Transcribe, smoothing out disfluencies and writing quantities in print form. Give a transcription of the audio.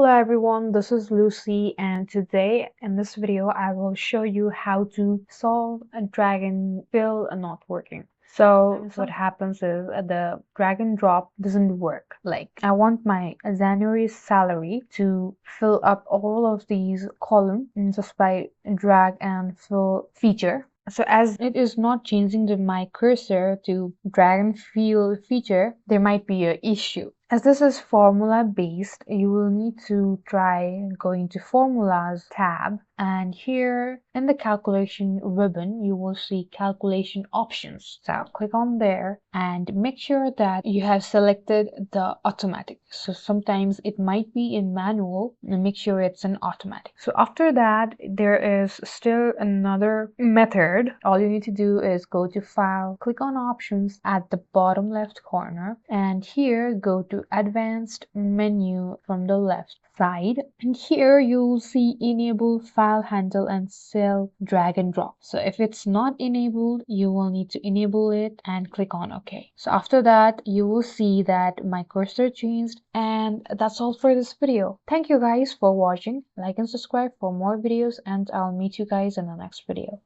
Hello everyone, this is Lucy, and today in this video I will show you how to solve a drag and fill not working. So what happens is the drag and drop doesn't work. Like I want my January salary to fill up all of these columns just by drag and fill feature. So as it is not changing my cursor to drag and fill feature, there might be an issue. As this is formula based, you will need to try going to formulas tab, and here in the calculation ribbon you will see calculation options. So click on there and make sure that you have selected the automatic. So sometimes it might be in manual, and make sure it's in automatic. So after that there is still another method. All you need to do is go to file, click on options at the bottom left corner, and here go to advanced menu from the left side, and here you'll see enable file handle and cell drag and drop. So if it's not enabled, you will need to enable it and click on OK. So after that you will see that my cursor changed, and that's all for this video. Thank you guys for watching. Like and subscribe for more videos, and I'll meet you guys in the next video.